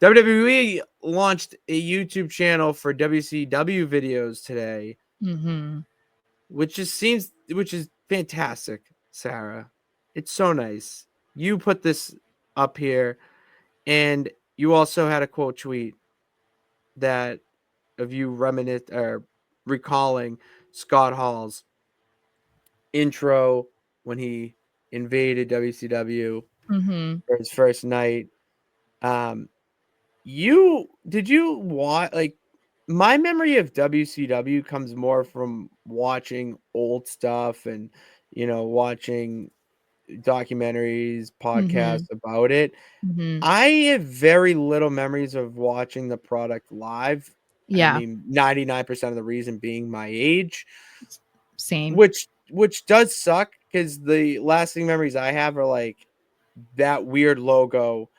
WWE launched a YouTube channel for WCW videos today, which is fantastic, Sarah. It's so nice. You put this up here, and you also had a quote tweet that of you recalling Scott Hall's intro when he invaded WCW for his first night. Did you watch, like, my memory of WCW comes more from watching old stuff and, watching documentaries, podcasts about it. I have very little memories of watching the product live. I Yeah. mean, 99% of the reason being my age, Same. which does suck because the lasting memories I have are like that weird logo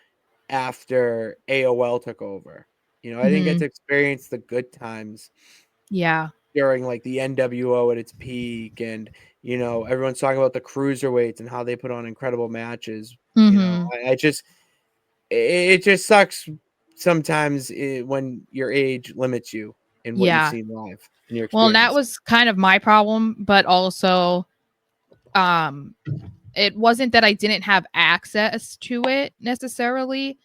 after AOL took over. I didn't get to experience the good times Yeah. during like the NWO at its peak, and everyone's talking about the cruiserweights and how they put on incredible matches. I just it just sucks sometimes when your age limits you in what you've Yeah. seen live in your Well, and that experience. was kind of my problem, but also it wasn't that I didn't have access to it necessarily.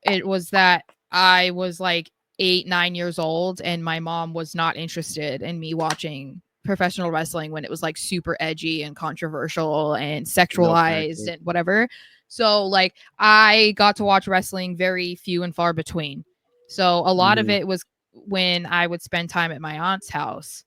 It was that I was like 8, 9 years old and my mom was not interested in me watching professional wrestling when it was like super edgy and controversial and No sexualized factor. and whatever. So like I got to watch wrestling very few and far between. So a lot of it was when I would spend time at my aunt's house.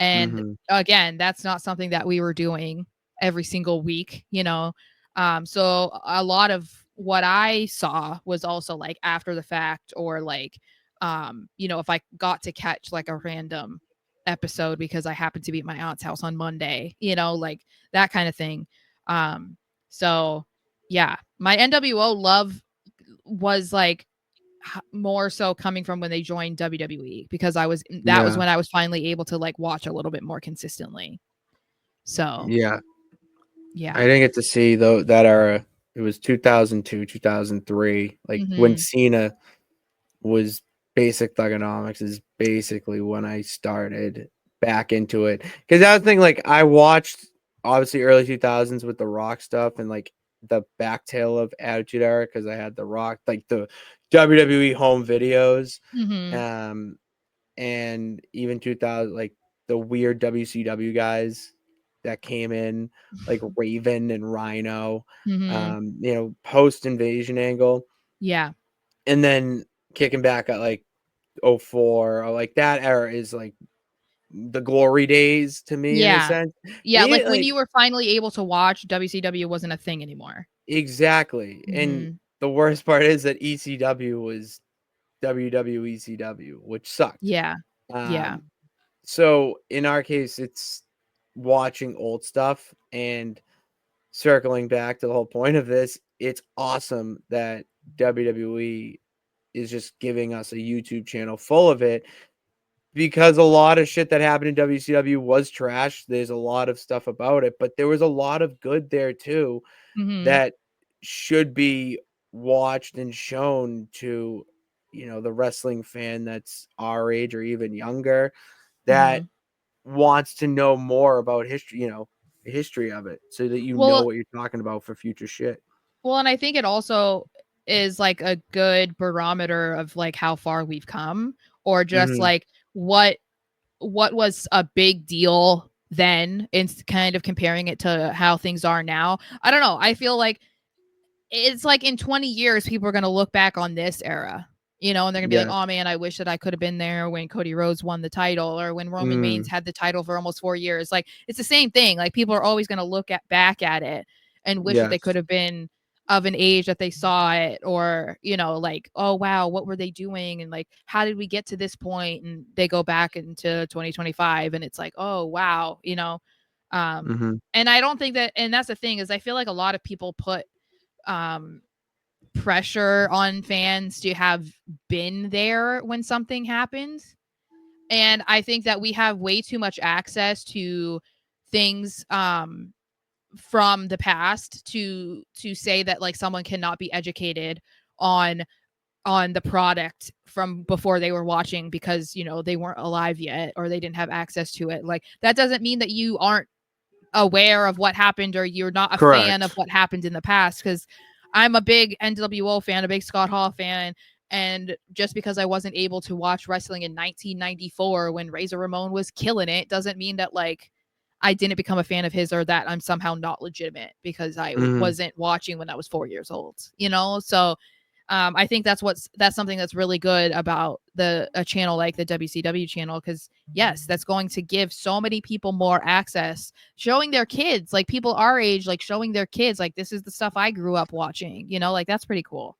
And again, that's not something that we were doing every single week, so a lot of what I saw was also like after the fact, or like if I got to catch like a random episode because I happened to be at my aunt's house on Monday, like that kind of thing. So yeah, my NWO love was like more so coming from when they joined WWE, because that was when I was finally able to like watch a little bit more consistently. So Yeah. yeah. I didn't get to see though that era. It was 2002, 2003. Like when Cena was basic thugonomics is basically when I started back into it. Because that was the thing, like I watched obviously early 2000s with the Rock stuff and like the back tail of Attitude Era because I had the Rock, like the WWE home videos. And even 2000, like the weird WCW guys that came in, like Raven and Rhino, post invasion angle. Yeah. And then kicking back at like 04 or like that era is like the glory days to me in a Yeah. sense. Yeah, like when you were finally able to watch, WCW wasn't a thing anymore. Exactly. And the worst part is that ECW was WWECW, which sucked. Yeah. Yeah. So in our case, it's watching old stuff and circling back to the whole point of this. It's awesome that WWE is just giving us a YouTube channel full of it, because a lot of shit that happened in WCW was trash. There's a lot of stuff about it, but there was a lot of good there too that should be watched and shown to, the wrestling fan that's our age or even younger that wants to know more about history, the history of it, so that you know Well, what you're talking about for future shit. and I think it also is like a good barometer of like how far we've come, or just like what was a big deal then, and kind of comparing it to how things are now. I don't know. I feel like it's like in 20 years, people are going to look back on this era, and they're going to be like, Yeah. oh man, I wish that I could have been there when Cody Rhodes won the title, or when Roman Reigns had the title for almost 4 years. Like, it's the same thing. Like, people are always going to look back at it and wish that they could have been of an age that they saw it, or, like, oh wow, what were they doing? And like, how did we get to this point? And they go back into 2025 and it's like, oh wow, and I don't think that, and that's the thing, is I feel like a lot of people put pressure on fans to have been there when something happens. And I think that we have way too much access to things from the past to say that like someone cannot be educated on on the product from before they were watching because, you know, they weren't alive yet or they didn't have access to it. Like, that doesn't mean that you aren't aware of what happened or you're not a fan of what happened in the past. Because I'm a big NWO fan, a big Scott Hall fan. And just because I wasn't able to watch wrestling in 1994 when Razor Ramon was killing it doesn't mean that, like, I didn't become a fan of his or that I'm somehow not legitimate because I wasn't watching when I was 4 years old, you know? So I think that's something that's really good about a channel like the WCW channel, because yes, that's going to give so many people more access, showing their kids, like people our age, like showing their kids, like, this is the stuff I grew up watching, you know, like that's pretty cool.